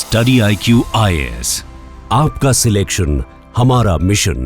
Study IQ IAS, आपका selection हमारा mission.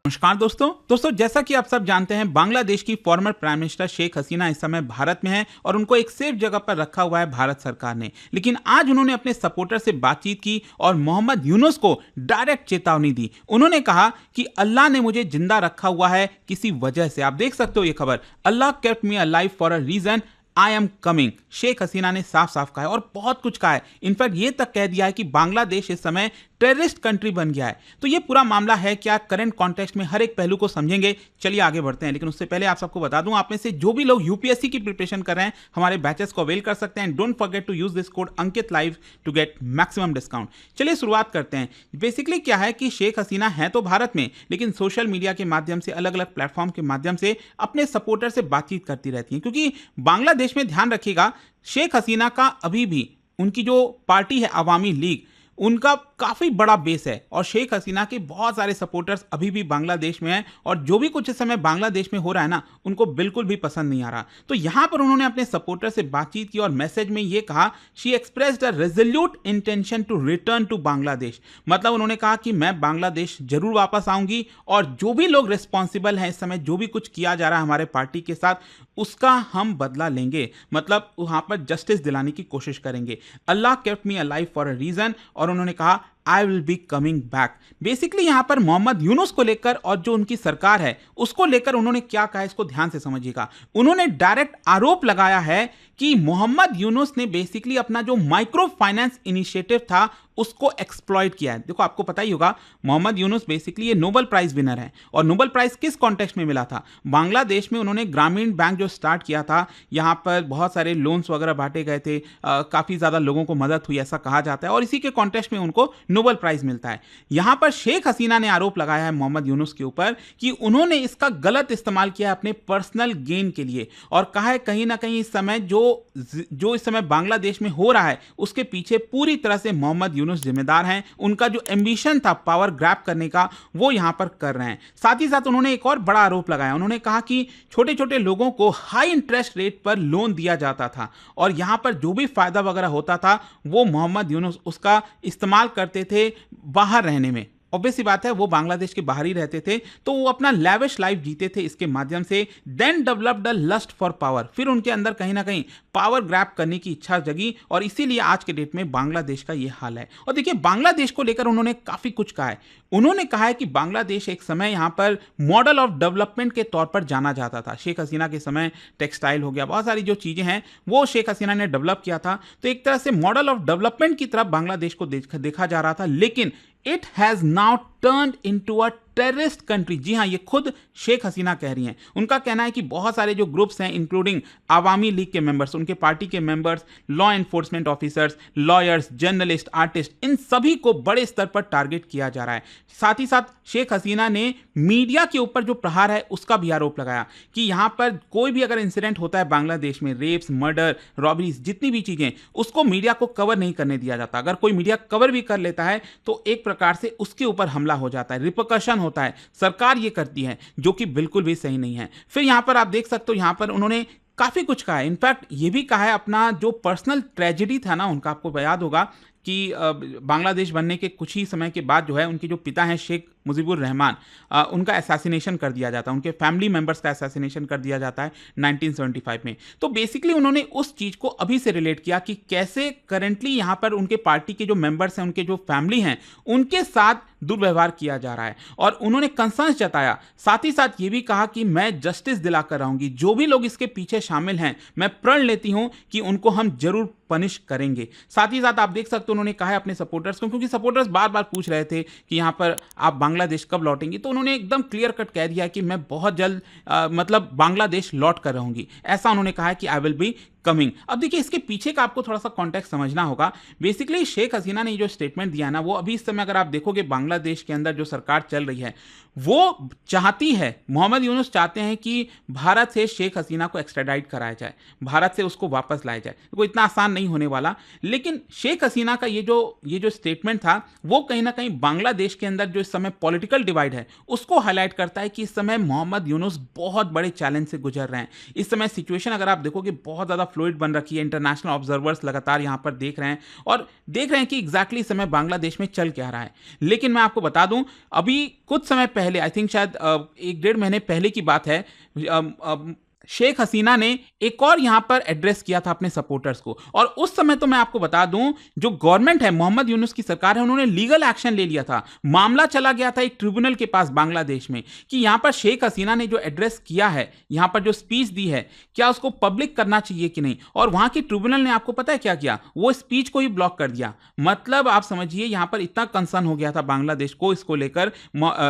नमस्कार दोस्तों जैसा कि आप सब जानते हैं, बांग्लादेश की former prime minister Sheikh Hasina इस समय भारत में है और उनको एक सेफ जगह पर रखा हुआ है भारत सरकार ने। लेकिन आज उन्होंने अपने सपोर्टर से बातचीत की और मोहम्मद यूनुस को डायरेक्ट चेतावनी दी। उन्होंने कहा कि अल्लाह ने मुझे जिंदा रखा हुआ है किसी वजह से। आप देख सकते हो ये खबर, Allah kept me alive for a reason, I am coming. Sheikh Hasina ने साफ साफ कहा है और बहुत कुछ कहा है। इनफैक्ट ये तक कह दिया है कि बांग्लादेश इस समय टेररिस्ट कंट्री बन गया है। तो ये पूरा मामला है क्या, करंट कॉन्टेक्स्ट में हर एक पहलू को समझेंगे। चलिए आगे बढ़ते हैं, लेकिन उससे पहले आप सबको बता दूं, आप में से जो भी लोग यूपीएससी की प्रिपरेशन कर रहे हैं, हमारे बैचेस को अवेल कर सकते हैं। Don't forget to use this code Ankit live to get maximum discount. चलिए शुरुआत करते हैं। बेसिकली क्या है कि शेख हसीना है तो भारत में, लेकिन सोशल मीडिया के माध्यम से, अलग अलग प्लेटफॉर्म के माध्यम से अपने सपोर्टर से बातचीत करती रहती हैं। क्योंकि बांग्लादेश में ध्यान रखिएगा, शेख हसीना का अभी भी उनकी जो पार्टी है अवामी लीग, उनका काफी बड़ा बेस है और शेख हसीना के बहुत सारे सपोर्टर्स अभी भी बांग्लादेश में हैं और जो भी कुछ इस समय बांग्लादेश में हो रहा है ना, उनको बिल्कुल भी पसंद नहीं आ रहा। तो यहां पर उन्होंने अपने सपोर्टर से बातचीत की और मैसेज में यह कहा, she expressed a resolute intention to return to Bangladesh. मतलब उन्होंने कहा कि मैं बांग्लादेश जरूर वापस आऊंगी और जो भी लोग रिस्पॉन्सिबल हैं इस समय, जो भी कुछ किया जा रहा है हमारे पार्टी के साथ, उसका हम बदला लेंगे। मतलब वहां पर जस्टिस दिलाने की कोशिश करेंगे। Allah kept me alive for a reason, और उन्होंने कहा I will be coming back. Basically यहां पर मोहम्मद यूनुस को लेकर और जो उनकी सरकार है उसको लेकर उन्होंने क्या कहा, इसको ध्यान से समझिएगा। उन्होंने डायरेक्ट आरोप लगाया है कि मोहम्मद यूनुस ने बेसिकली अपना जो माइक्रो फाइनेंस इनिशिएटिव था उसको एक्सप्लॉइट किया है। देखो, आपको पता ही होगा, मोहम्मद यूनुस बेसिकली ये नोबेल प्राइज विनर है। और नोबेल प्राइज किस कॉन्टेक्स्ट में मिला था? बांग्लादेश में उन्होंने ग्रामीण बैंक जो स्टार्ट किया था, यहां पर बहुत सारे लोन्स वगैरह बांटे गए थे, काफी ज्यादा लोगों को मदद हुई, ऐसा कहा जाता है, और इसी के कॉन्टेक्स्ट में उनको नोबेल प्राइज मिलता है। यहां पर शेख हसीना ने आरोप लगाया है मोहम्मद यूनुस के ऊपर कि उन्होंने इसका गलत इस्तेमाल किया है अपने पर्सनल गेन के लिए, और कहा है कहीं ना कहीं इस समय जो इस समय बांग्लादेश में हो रहा है उसके पीछे पूरी तरह से मोहम्मद यूनुस जिम्मेदार हैं। उनका जो एम्बिशन था पावर ग्रैब करने का, वो यहां पर कर रहे हैं। साथ ही साथ उन्होंने एक और बड़ा आरोप लगाया। उन्होंने कहा कि छोटे छोटे लोगों को हाई इंटरेस्ट रेट पर लोन दिया जाता था और यहां पर जो भी फायदा वगैरह होता था वो मोहम्मद यूनुस उसका इस्तेमाल करते थे बाहर रहने में। ऑब्वियस सी बात है, वो बांग्लादेश के बाहर ही रहते थे, तो वो अपना लैविश लाइफ जीते थे इसके माध्यम से। Then developed a lust for power, फिर उनके अंदर कहीं ना कहीं पावर ग्रैब करने की इच्छा जगी और इसीलिए आज के डेट में बांग्लादेश का ये हाल है। और देखिए, बांग्लादेश को लेकर उन्होंने काफी कुछ कहा है। उन्होंने कहा है कि बांग्लादेश एक समय यहां पर मॉडल ऑफ डेवलपमेंट के तौर पर जाना जाता था। शेख हसीना के समय टेक्सटाइल हो गया, बहुत सारी जो चीजें हैं वो शेख हसीना ने डेवलप किया था। तो एक तरह से मॉडल ऑफ डेवलपमेंट की तरफ बांग्लादेश को देखा जा रहा था, लेकिन it has now turned into a terrorist country. जी हां, ये खुद शेख हसीना कह रही हैं। उनका कहना है कि बहुत सारे जो ग्रुप्स हैं, इंक्लूडिंग आवामी लीग के मेंबर्स, उनके पार्टी के members, law enforcement officers, lawyers, journalist, artist, इन सभी को बड़े स्तर पर टारगेट किया जा रहा है। साथ ही साथ शेख हसीना ने मीडिया के ऊपर जो प्रहार है उसका भी आरोप लगाया कि यहां पर कोई भी अगर इंसिडेंट होता है बांग्लादेश में, रेप्स, मर्डर, रॉबरीज, जितनी भी चीजें, उसको मीडिया को कवर नहीं करने दिया जाता। अगर कोई मीडिया कवर भी कर लेता है तो एक प्रकार से उसके ऊपर हमला हो जाता है, रिपरकशन होता है। सरकार ये करती है, जो कि बिल्कुल भी सही नहीं है। फिर यहां पर आप देख सकते हो, यहां पर उन्होंने काफी कुछ कहा है। इनफैक्ट ये भी कहा है अपना जो पर्सनल ट्रेजेडी था ना उनका, आपको याद होगा कि बांग्लादेश बनने के कुछ ही समय के बाद जो है उनके जो पिता हैं शेख मुजीबुर रहमान, उनका असैसिनेशन कर दिया जाता है, उनके फैमिली मेंबर्स का असैसिनेशन कर दिया जाता है 1975 में। तो बेसिकली उन्होंने उस चीज को अभी से रिलेट किया कि कैसे करेंटली यहां पर उनके पार्टी के जो मेंबर्स हैं, उनके जो फैमिली हैं, उनके साथ दुर्व्यवहार किया जा रहा है और उन्होंने कंसर्न जताया। साथ ही साथ ये भी कहा कि मैं जस्टिस दिलाकर रहूंगी, जो भी लोग इसके पीछे शामिल हैं मैं प्रण लेती हूं कि उनको हम जरूर पनिश करेंगे। साथ ही साथ आप देख सकते हो उन्होंने कहा है अपने सपोर्टर्स को, क्योंकि सपोर्टर्स बार बार पूछ रहे थे कि यहां पर आप बांग्लादेश कब लौटेंगे, तो उन्होंने एकदम क्लियर कट कह दिया कि मैं बहुत जल्द मतलब बांग्लादेश लौट कर रहूंगी। ऐसा उन्होंने कहा है कि आई विल बी कमिंग। अब देखिए, इसके पीछे का आपको थोड़ा सा कॉन्टेक्स्ट समझना होगा। बेसिकली शेख हसीना ने जो स्टेटमेंट दिया ना, वो अभी इस समय अगर आप देखोगे बांग्लादेश के अंदर जो सरकार चल रही है वो चाहती है, मोहम्मद यूनुस चाहते हैं कि भारत से शेख हसीना को एक्स्ट्राडाइट कराया जाए, भारत से उसको वापस लाया जाए। वो इतना आसान नहीं होने वाला, लेकिन शेख हसीना का ये जो स्टेटमेंट था वो कहीं ना कहीं बांग्लादेश के अंदर जो इस समय पॉलिटिकल डिवाइड है उसको हाईलाइट करता है कि इस समय मोहम्मद यूनुस बहुत बड़े चैलेंज से गुजर रहे हैं। इस समय सिचुएशन अगर आप देखोगे बहुत ज्यादा फ्लूइड बन रखी है। इंटरनेशनल ऑब्जर्वर्स लगातार यहाँ पर देख रहे हैं और देख रहे हैं कि एग्जैक्टली इस समय बांग्लादेश में चल क्या रहा है। लेकिन मैं आपको बता दूं, अभी कुछ समय पहले, आई थिंक शायद 1-1.5 महीने पहले की बात है, शेख हसीना ने एक और यहां पर एड्रेस किया था अपने सपोर्टर्स को, और उस समय तो मैं आपको बता दूं, जो गवर्नमेंट है, मोहम्मद यूनुस की सरकार है, उन्होंने लीगल एक्शन ले लिया था। मामला चला गया था एक ट्रिब्यूनल के पास बांग्लादेश में कि यहां पर शेख हसीना ने जो एड्रेस किया है, यहां पर जो स्पीच दी है, क्या उसको पब्लिक करना चाहिए कि नहीं। और वहां की ट्रिब्यूनल ने आपको पता है क्या किया, वो स्पीच को ही ब्लॉक कर दिया। मतलब आप समझिए यहां पर इतना कंसर्न हो गया था बांग्लादेश को इसको लेकर,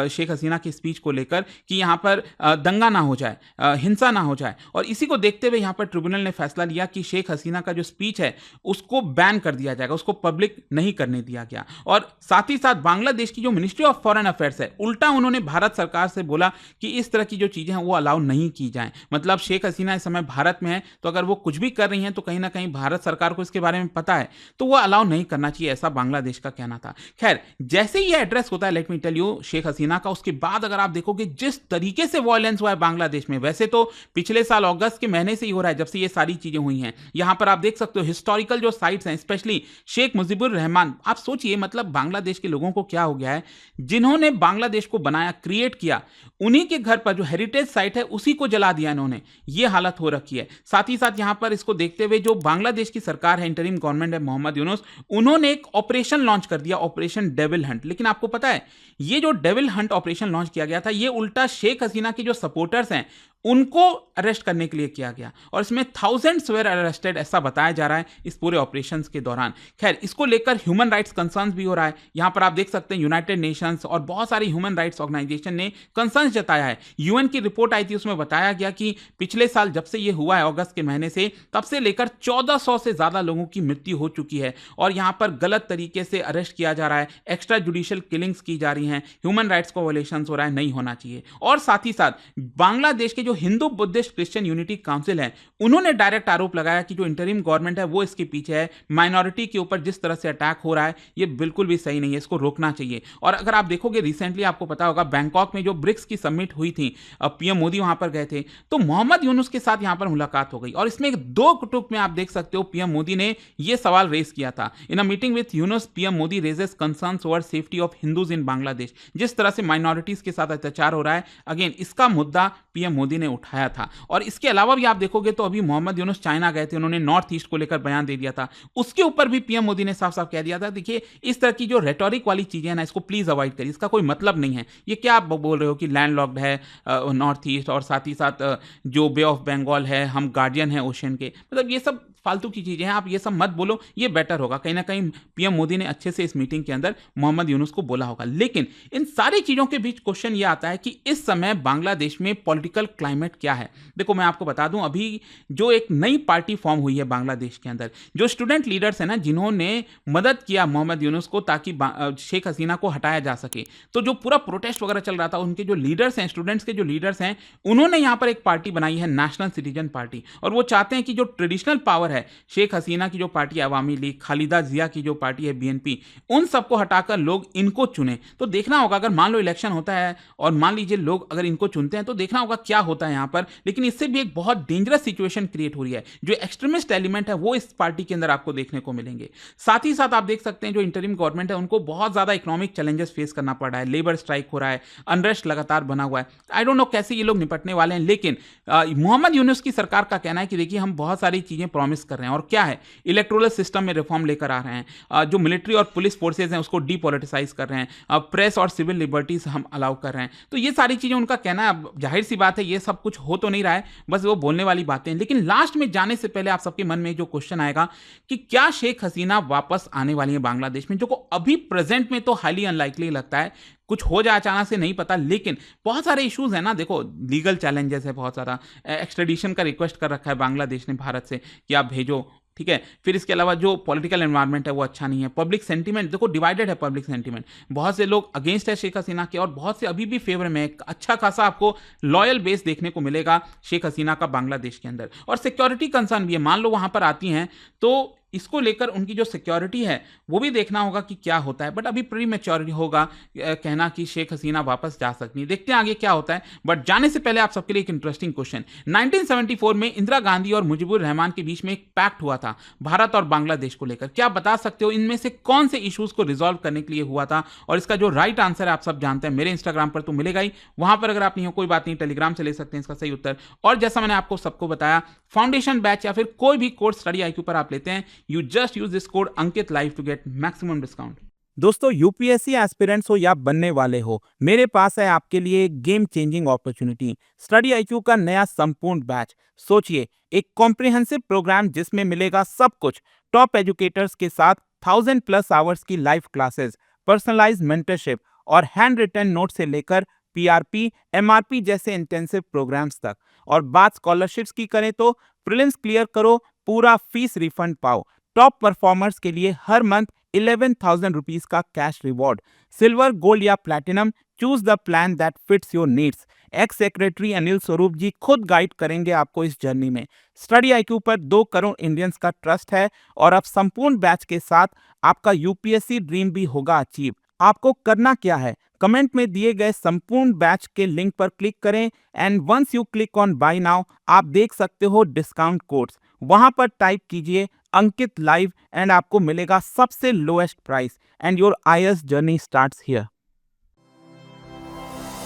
शेख हसीना की स्पीच को लेकर, कि यहां पर दंगा ना हो जाए, हिंसा ना हो जाए। और इसी को देखते हुए यहां पर ट्रिब्यूनल ने फैसला लिया कि शेख हसीना का जो स्पीच है उसको बैन कर दिया जाएगा, उसको पब्लिक नहीं करने दिया गया। और साथ ही साथ बांग्लादेश की जो मिनिस्ट्री ऑफ फॉरेन अफेयर्स है, उल्टा उन्होंने भारत सरकार से बोला कि इस तरह की जो चीजें हैं वो अलाउ नहीं की जाएं। मतलब शेख हसीना इस समय भारत में है, तो अगर वो कुछ भी कर रही हैं तो कहीं ना कहीं भारत सरकार को इसके बारे में पता है, तो वो अलाउ नहीं करना चाहिए, ऐसा बांग्लादेश का कहना था। खैर, जैसे ही एड्रेस होता है, let me tell you, Sheikh Hasina का, उसके बाद अगर आप देखोगे जिस तरीके से वायलेंस हुआ है बांग्लादेश में, वैसे तो पिछले साल अगस्त के महीने से ही हो रहा है जब से ये सारी चीजें हुई हैं। यहां पर आप देख सकते हो हिस्टोरिकल जो साइट्स हैं, स्पेशली शेख मुजीबुर रहमान, आप सोचिए मतलब बांग्लादेश के लोगों को क्या हो गया है, जिन्होंने बांग्लादेश को बनाया, क्रिएट किया, उन्हीं के घर पर जो हेरिटेज साइट है उसी को जला दिया इन्होंने। ये हालत हो रखी है। साथ ही साथ यहां पर इसको देखते हुए जो बांग्लादेश की सरकार है, इंटरिम गवर्नमेंट है, मोहम्मद यूनुस, उन्होंने एक ऑपरेशन लॉन्च कर दिया, ऑपरेशन डेविल हंट। लेकिन आपको पता है ये जो डेविल हंट ऑपरेशन लॉन्च किया गया था, ये उल्टा शेख हसीना के जो सपोर्टर्स हैं उनको अरेस्ट करने के लिए किया गया, और इसमें थाउजेंड्स वेर अरेस्टेड, ऐसा बताया जा रहा है इस पूरे ऑपरेशंस के दौरान। खैर, इसको लेकर ह्यूमन राइट्स कंसर्न्स भी हो रहा है। यहां पर आप देख सकते हैं यूनाइटेड नेशंस और बहुत सारी ह्यूमन राइट्स ऑर्गेनाइजेशन ने कंसर्न्स जताया है। यूएन की रिपोर्ट आई थी, उसमें बताया गया कि पिछले साल जब से ये हुआ है, अगस्त के महीने से, तब से लेकर 1400 से ज्यादा लोगों की मृत्यु हो चुकी है, और यहां पर गलत तरीके से अरेस्ट किया जा रहा है, एक्स्ट्रा जुडिशियल किलिंग्स की जा रही हैं, ह्यूमन राइट्स को वायलेशंस हो रहा है, नहीं होना चाहिए। और साथ ही साथ बांग्लादेश के जो Hindu Buddhist Christian unity council है, उन्होंने डायरेक्ट आरोप लगाया कि जो इंटरिम गवर्नमेंट है वो इसके पीछे है। माइनॉरिटी के ऊपर जिस तरह से अटैक हो रहा है ये बिल्कुल भी सही नहीं है, इसको रोकना चाहिए। और अगर आप देखोगे रिसेंटली, आपको पता होगा बैंकॉक में जो ब्रिक्स की समिट हुई थी, पीएम मोदी वहां पर गए थे, तो मोहम्मद यूनुस के साथ यहां पर मुलाकात हो गई, और इसमें 2 टुक में आप देख सकते हो पीएम मोदी ने यह सवाल रेज किया था। In a meeting with Yunus, PM Modi raises concerns over safety of Hindus in Bangladesh. जिस तरह से माइनॉरिटीज के साथ अत्याचार हो रहा है, अगेन इसका मुद्दा पीएम मोदी ने उठाया था। और इसके अलावा भी आप देखोगे तो अभी मोहम्मद यूनुस चाइना गए थे, उन्होंने नॉर्थ ईस्ट को लेकर बयान दे दिया था, उसके ऊपर भी पीएम मोदी ने साफ साफ कह दिया था, देखिए इस तरह की जो रेटोरिक वाली चीजें हैं ना, इसको प्लीज अवॉइड करिए, इसका कोई मतलब नहीं है। ये क्या आप बोल रहे हो कि लैंडलॉक्ड है नॉर्थ ईस्ट, और साथ ही साथ जो बे ऑफ बंगाल है, हम गार्डियन है ओशन के, मतलब ये सब फालतू की चीजें हैं, आप ये सब मत बोलो, ये बेटर होगा। कहीं ना कहीं पीएम मोदी ने अच्छे से इस मीटिंग के अंदर मोहम्मद यूनुस को बोला होगा। लेकिन इन सारी चीजों के बीच क्वेश्चन ये आता है कि इस समय बांग्लादेश में पॉलिटिकल क्लाइमेट क्या है। देखो मैं आपको बता दूं, अभी जो एक नई पार्टी फॉर्म हुई है बांग्लादेश के अंदर, जो स्टूडेंट लीडर्स हैं ना, जिन्होंने मदद किया मोहम्मद यूनुस को ताकि शेख हसीना को हटाया जा सके, तो जो पूरा प्रोटेस्ट वगैरह चल रहा था, उनके जो लीडर्स हैं, स्टूडेंट्स के जो लीडर्स हैं, उन्होंने यहां पर एक पार्टी बनाई है, नेशनल सिटीजन पार्टी। और वो चाहते हैं कि जो ट्रेडिशनल पावर है, शेख हसीना की जो पार्टी है अवामी लीग, खालिदा जिया की जो पार्टी है बीएनपी, उन सबको हटाकर लोग इनको चुने। तो देखना होगा, अगर मान लो इलेक्शन होता है और मान लीजिए लोग अगर इनको चुनते हैं, तो देखना होगा क्या होता है यहां पर। लेकिन इससे भी एक बहुत डेंजरस सिचुएशन क्रिएट हो रही है, जो एक्सट्रीमिस्ट एलिमेंट है वो इस पार्टी के अंदर आपको देखने को मिलेंगे। साथ ही साथ आप देख सकते हैं जो इंटरिम गवर्नमेंट है, उनको बहुत ज्यादा इकोनॉमिक चैलेंजेस फेस करना पड़ रहा है, लेबर स्ट्राइक हो रहा है, अनरेस्ट लगातार बना हुआ है। आई डोंट नो कैसे ये लोग निपटने वाले हैं। लेकिन मोहम्मद यूनुस की सरकार का कहना है कि देखिए हम बहुत सारी चीजें प्रॉमिस कर रहे हैं, और क्या है, इलेक्टोरल सिस्टम में रिफॉर्म लेकर आ रहे हैं, जो मिलिट्री और पुलिस फोर्सेज हैं उसको डीपॉलिटिसाइज कर रहे हैं, प्रेस और सिविल लिबर्टीज हम अलाउ कर रहे हैं। तो ये सारी चीजें उनका कहना है। जाहिर सी बात है ये सब कुछ हो तो नहीं रहा है, बस वो बोलने वाली बातें हैं। लेकिन लास्ट में जाने से पहले आप सबके मन में जो क्वेश्चन आएगा कि क्या शेख हसीना वापस आने वाली है बांग्लादेश में, जो को अभी प्रेजेंट में तो हाईली अनलाइकली लगता है, कुछ हो जाए अचानक से नहीं पता। लेकिन बहुत सारे इश्यूज हैं ना, देखो लीगल चैलेंजेस है बहुत सारा, एक्सट्रेडिशन का रिक्वेस्ट कर रखा है बांग्लादेश ने भारत से कि आप भेजो, ठीक है। फिर इसके अलावा जो पॉलिटिकल एनवायरनमेंट है वो अच्छा नहीं है, पब्लिक सेंटीमेंट देखो डिवाइडेड है, पब्लिक सेंटीमेंट बहुत से लोग अगेंस्ट है शेख हसीना के, और बहुत से अभी भी फेवर में। एक अच्छा खासा आपको लॉयल बेस देखने को मिलेगा शेख हसीना का बांग्लादेश के अंदर। और सिक्योरिटी कंसर्न भी है, मान लो वहां पर आती हैं तो इसको लेकर उनकी जो सिक्योरिटी है वो भी देखना होगा कि क्या होता है। बट अभी प्री मैच्योर होगा कहना कि शेख हसीना वापस जा सकती है। देखते हैं आगे क्या होता है। बट जाने से पहले आप सबके लिए एक इंटरेस्टिंग क्वेश्चन। 1974 में इंदिरा गांधी और मुजीबुर रहमान के बीच में एक पैक्ट हुआ था भारत और बांग्लादेश को लेकर। क्या आप बता सकते हो इनमें से कौन से इश्यूज को रिजॉल्व करने के लिए हुआ था? और इसका जो राइट आंसर है आप सब जानते हैं, मेरे इंस्टाग्राम पर तो मिलेगा ही, वहां पर अगर आप नहीं हो कोई बात नहीं, टेलीग्राम से ले सकते हैं इसका सही उत्तर। और जैसा मैंने आपको सबको बताया, फाउंडेशन बैच या फिर कोई भी कोर्स स्टडी IQ पर आप लेते हैं, you just use this code Ankit live to get maximum discount. दोस्तों, यूपीएससी एस्पिरेंट्स हो या बनने वाले हो, मेरे पास है आपके लिए एक game changing opportunity, study IQ का नया संपूर्ण बैच। सोचिए, एक कॉम्प्रिहेंसिव प्रोग्राम जिसमें मिलेगा सब कुछ, टॉप एजुकेटर्स के साथ 1000+ आवर्स की लाइव क्लासेस, पर्सनलाइज्ड मेंटरशिप और हैंड रिटन नोट से लेकर PRP, MRP जैसे इंटेंसिव प्रोग्राम्स तक। और बात स्कॉलरशिप्स की करें तो प्रीलिम्स क्लियर करो, पूरा फीस रिफंड पाओ। टॉप परफॉर्मर्स के लिए हर मंथ 11,000 रुपीज का कैश रिवॉर्ड। सिल्वर, गोल्ड या platinum, choose the plan that fits your needs. X secretary Anil Swarup जी खुद गाइड करेंगे आपको इस जर्नी में। स्टडी IQ पर 2 करोड़ इंडियंस का ट्रस्ट है और अब संपूर्ण बैच के साथ आपका यूपीएससी ड्रीम भी होगा अचीव। आपको करना क्या है, कमेंट में दिए गए संपूर्ण बैच के लिंक पर क्लिक करें and once you click on buy now, आप देख सकते हो डिस्काउंट कोड्स। वहां पर टाइप कीजिए अंकित लाइव एंड आपको मिलेगा सबसे lowest price and your IAS journey starts here.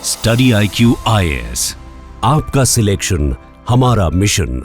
Study IQ IAS, आपका सिलेक्शन हमारा मिशन।